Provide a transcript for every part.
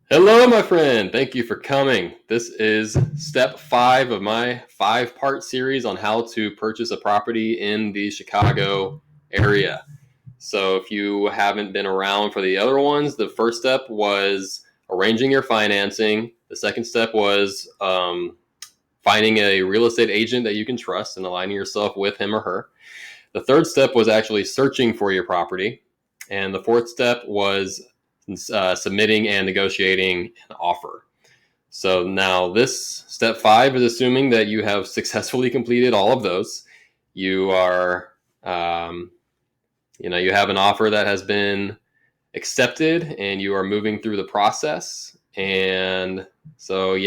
Hello, my friend. Thank you for coming. This is step 5 of my 5-part series on how to purchase a property in the Chicago area. So, if you haven't been around for the other ones, the first step was arranging your financing. The second step was finding a real estate agent that you can trust and aligning yourself with him or her. The third step was actually searching for your property. And the fourth step was submitting and negotiating an offer. So now this step 5 is assuming that you have successfully completed all of those. You are, you have an offer that has been accepted and you are moving through the process. And so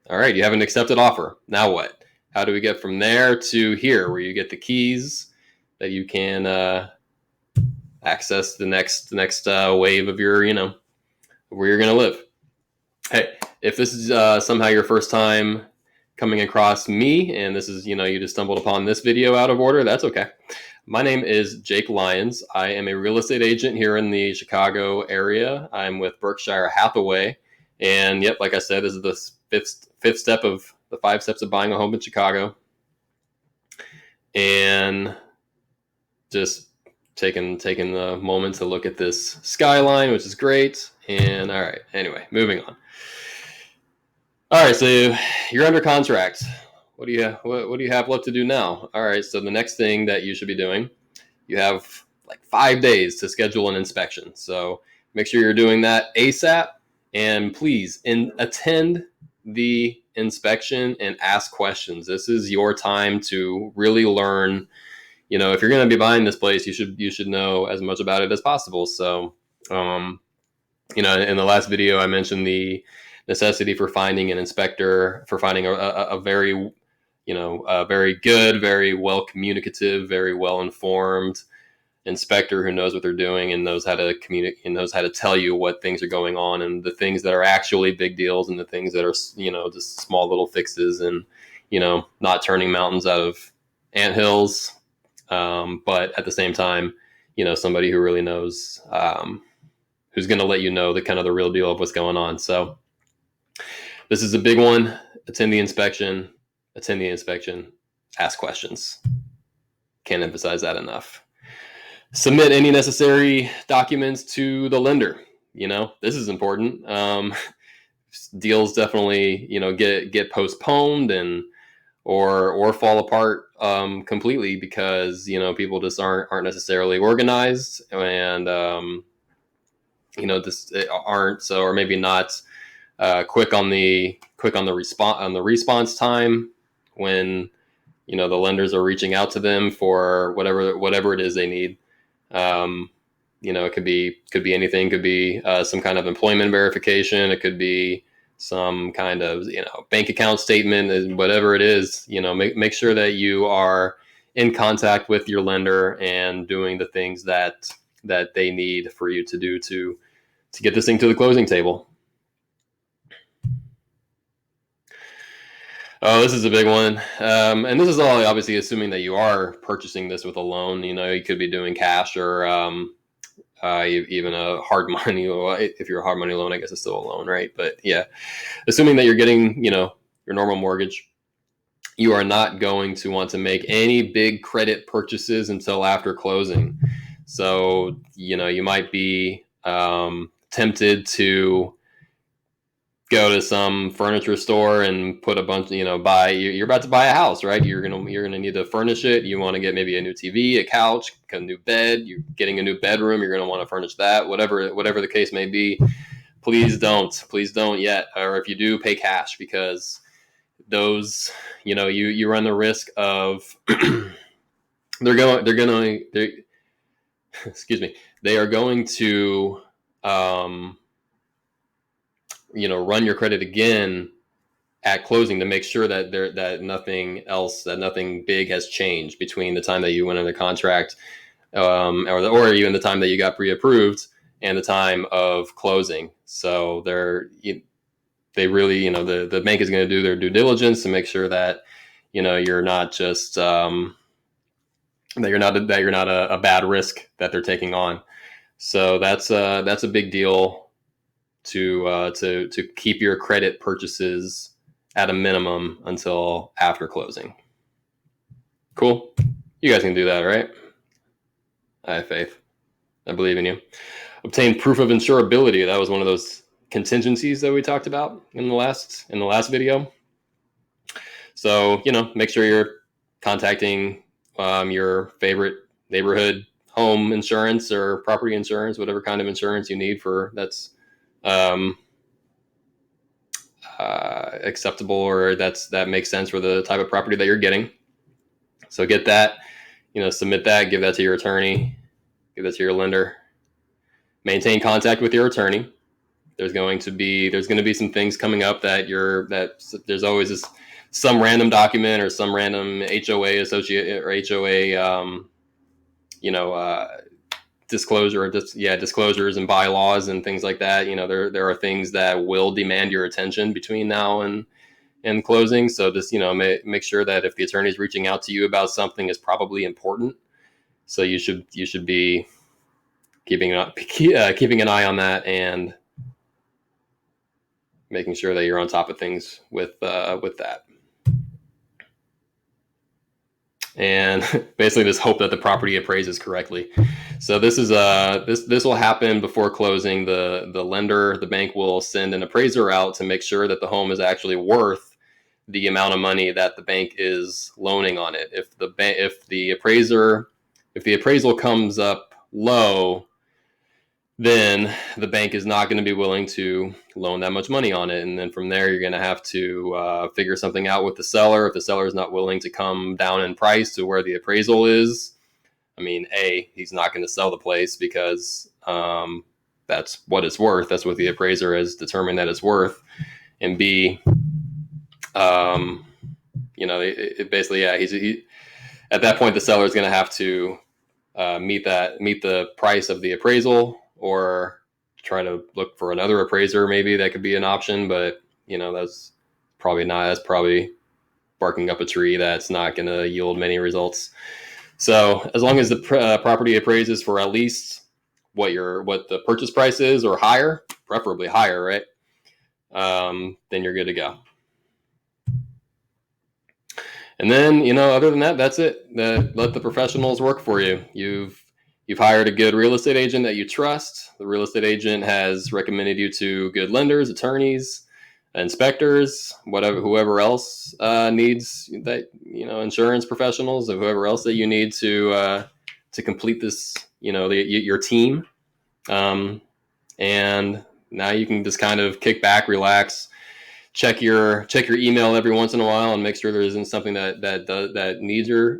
all right, you have an accepted offer. Now what? How do we get from there to here where you get the keys that you can access the next wave of your where you're going to live? Hey, if this is somehow your first time coming across me and this is you just stumbled upon this video out of order, that's okay. My name is Jake Lyons. I am a real estate agent here in the Chicago area. I'm with Berkshire Hathaway, and yep, like I said, this is the fifth step of the 5 steps of buying a home in Chicago. And just taking the moment to look at this skyline, which is great. And all right, anyway, moving on. All right, so you're under contract. What do you have left to do now? All right, so the next thing that you should be doing, you have like 5 days to schedule an inspection. So make sure you're doing that ASAP, and please attend the inspection and ask questions. This is your time to really learn. If you're going to be buying this place, you should know as much about it as possible. So, in the last video, I mentioned the necessity for finding an inspector, for finding a very, a very good, very well communicative, very well informed inspector who knows what they're doing and knows how to communicate and knows how to tell you what things are going on and the things that are actually big deals and the things that are, just small little fixes and, not turning mountains out of anthills. But at the same time, somebody who really knows, who's going to let you know the kind of the real deal of what's going on. So this is a big one. Attend the inspection, ask questions. Can't emphasize that enough. Submit any necessary documents to the lender. This is important. Deals definitely, get postponed or fall apart completely because people just aren't necessarily organized and just aren't so, or maybe not quick on the response time when the lenders are reaching out to them for whatever it is they need. It could be anything. It could be some kind of employment verification. It could be some kind of bank account statement, whatever it is. Make sure that you are in contact with your lender and doing the things that they need for you to do to get this thing to the closing table. Oh, this is a big one. And this is all obviously assuming that you are purchasing this with a loan. You could be doing cash or even a hard money. If you're a hard money loan, I guess it's still a loan, right? But yeah, assuming that you're getting, your normal mortgage, you are not going to want to make any big credit purchases until after closing. So, you might be tempted to go to some furniture store and put a bunch, you're about to buy a house, right? You're going to need to furnish it. You want to get maybe a new TV, a couch, a new bed, you're getting a new bedroom. You're going to want to furnish that, whatever the case may be. Please don't yet. Or if you do, pay cash, because those, you run the risk of, excuse me, they are going to, run your credit again at closing to make sure that nothing big has changed between the time that you went under contract, or even the time that you got pre-approved and the time of closing. So they really, the bank is going to do their due diligence to make sure that you're not just that you're not a bad risk that they're taking on. So that's a big deal to keep your credit purchases at a minimum until after closing. Cool. You guys can do that, right? I have faith. I believe in you. Obtain proof of insurability. That was one of those contingencies that we talked about in the last video. So, make sure you're contacting your favorite neighborhood home insurance or property insurance, whatever kind of insurance you need for that's acceptable or that makes sense for the type of property that you're getting. So get that, submit that, give that to your attorney, give that to your lender. Maintain contact with your attorney. There's going to be some things coming up that there's always some random document or some random HOA associate or HOA disclosure or disclosures and bylaws and things like that. There are things that will demand your attention between now and closing. So just make sure that if the attorney is reaching out to you about something, is probably important. So you should be keeping an eye on that and making sure that you're on top of things with that. And basically just hope that the property appraises correctly. So this is this will happen before closing. The lender, the bank, will send an appraiser out to make sure that the home is actually worth the amount of money that the bank is loaning on it. If the appraisal comes up low, then the bank is not going to be willing to loan that much money on it. And then from there, you're going to have to figure something out with the seller. If the seller is not willing to come down in price to where the appraisal is, he's not going to sell the place because that's what it's worth. That's what the appraiser has determined that it's worth. And B, at that point, the seller is going to have to meet the price of the appraisal, or try to look for another appraiser. Maybe that could be an option, but that's probably not. That's probably barking up a tree that's not going to yield many results. So as long as the property appraises for at least what the purchase price is or higher, preferably higher, right? Then you're good to go. And then, other than that, that's it. Let the professionals work for you. You've hired a good real estate agent that you trust. The real estate agent has recommended you to good lenders, attorneys, inspectors, whoever else needs that, insurance professionals, or whoever else that you need to complete this, your team. And now you can just kind of kick back, relax, check your email every once in a while, and make sure there isn't something that needs your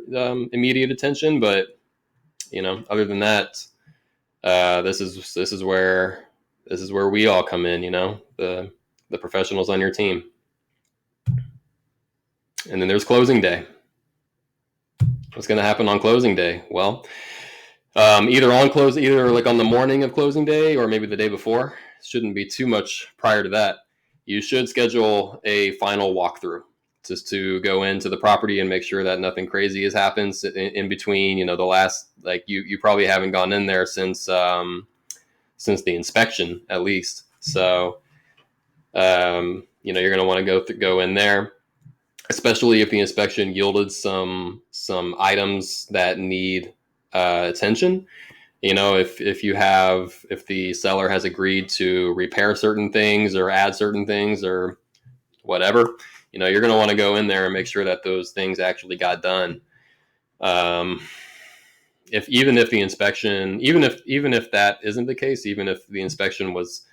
immediate attention. But other than that, this is where we all come in. The professionals on your team. And then there's closing day. What's going to happen on closing day? Well, either like on the morning of closing day or maybe the day before. Shouldn't be too much prior to that. You should schedule a final walkthrough just to go into the property and make sure that nothing crazy has happened in between. The last, you probably haven't gone in there since the inspection, at least. So you're going to want to go in there, especially if the inspection yielded some items that need attention. If the seller has agreed to repair certain things or add certain things or whatever, you're going to want to go in there and make sure that those things actually got done. If the inspection, even if that isn't the case, even if the inspection was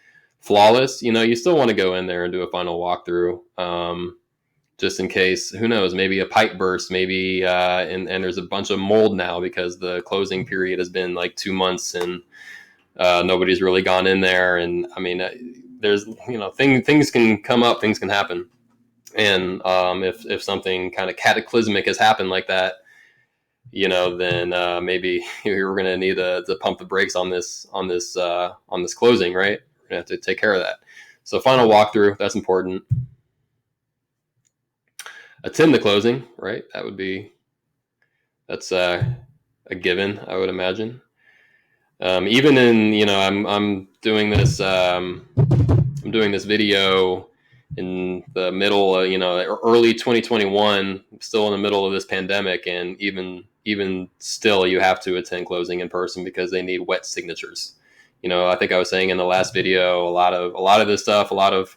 flawless, you still want to go in there and do a final walkthrough, just in case. Who knows? Maybe a pipe burst, maybe, and there's a bunch of mold now because the closing period has been like 2 months and nobody's really gone in there. And there's things can come up, things can happen, and if something kind of cataclysmic has happened like that, then maybe you're going to need to pump the brakes on this closing, right? We're going to have to take care of that. So final walkthrough, that's important. Attend the closing, right? That's a given, I would imagine. Even in, I'm doing this video in the middle of, early 2021, still in the middle of this pandemic, and even still, you have to attend closing in person because they need wet signatures. I think I was saying in the last video, a lot of this stuff, a lot of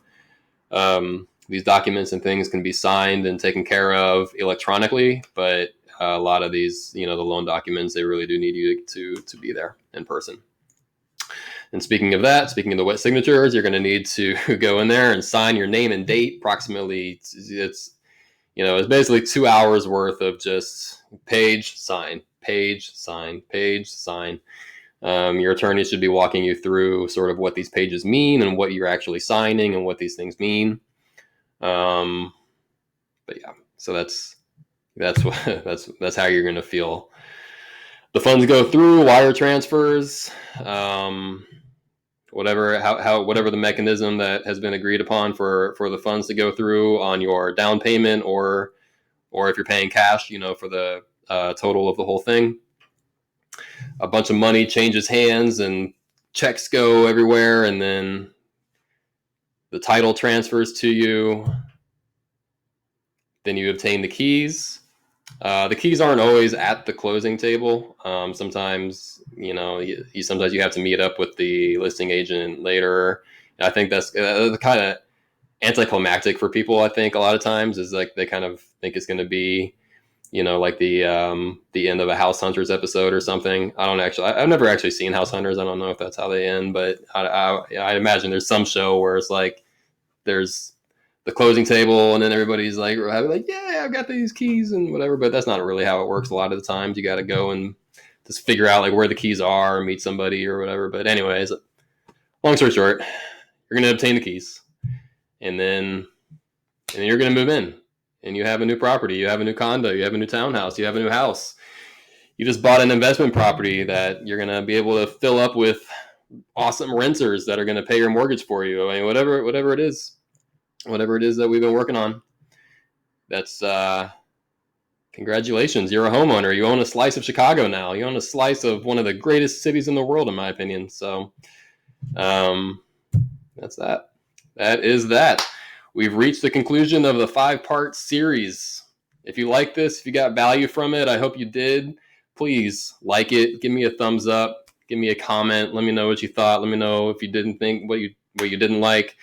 these documents and things can be signed and taken care of electronically, but a lot of these, the loan documents, they really do need you to be there in person. And speaking of the wet signatures, you're going to need to go in there and sign your name and date. Approximately, it's basically 2 hours worth of just page, sign, page, sign, page, sign. Your attorney should be walking you through sort of what these pages mean and what you're actually signing and what these things mean. But yeah, so that's how you're going to feel the funds go through, wire transfers, whatever the mechanism that has been agreed upon for the funds to go through on your down payment, or if you're paying cash, for the total of the whole thing. A bunch of money changes hands and checks go everywhere, and then the title transfers to you. Then you obtain the keys. The keys aren't always at the closing table. Sometimes, sometimes you have to meet up with the listing agent later. I think that's kind of anticlimactic for people. I think a lot of times is like they kind of think it's going to be, like the end of a House Hunters episode or something. I've never actually seen House Hunters. I don't know if that's how they end, but I imagine there's some show where it's like there's the closing table, and then everybody's like, yeah, I've got these keys and whatever. But that's not really how it works. A lot of the times you got to go and just figure out like where the keys are, meet somebody or whatever. But anyways, long story short, you're going to obtain the keys, and then you're going to move in, and you have a new property, you have a new condo, you have a new townhouse, you have a new house. You just bought an investment property that you're going to be able to fill up with awesome renters that are going to pay your mortgage for you. I mean, whatever it is that we've been working on. That's congratulations. You're a homeowner. You own a slice of Chicago now. You own a slice of one of the greatest cities in the world, in my opinion. So that's that. That is that. We've reached the conclusion of the 5-part series. If you like this, if you got value from it, I hope you did. Please like it. Give me a thumbs up. Give me a comment. Let me know what you thought. Let me know if you didn't think what you didn't like.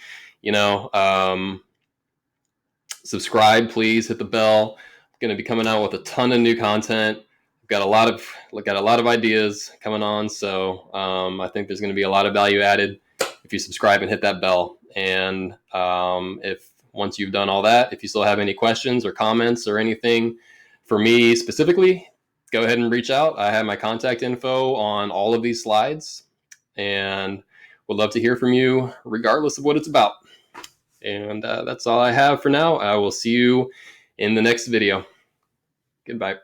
Subscribe, please. Hit the bell. I'm going to be coming out with a ton of new content. I've got a lot of ideas coming on, so I think there's going to be a lot of value added if you subscribe and hit that bell. And if once you've done all that, if you still have any questions or comments or anything for me specifically, go ahead and reach out. I have my contact info on all of these slides, and would love to hear from you regardless of what it's about. And that's all I have for now. I will see you in the next video. Goodbye.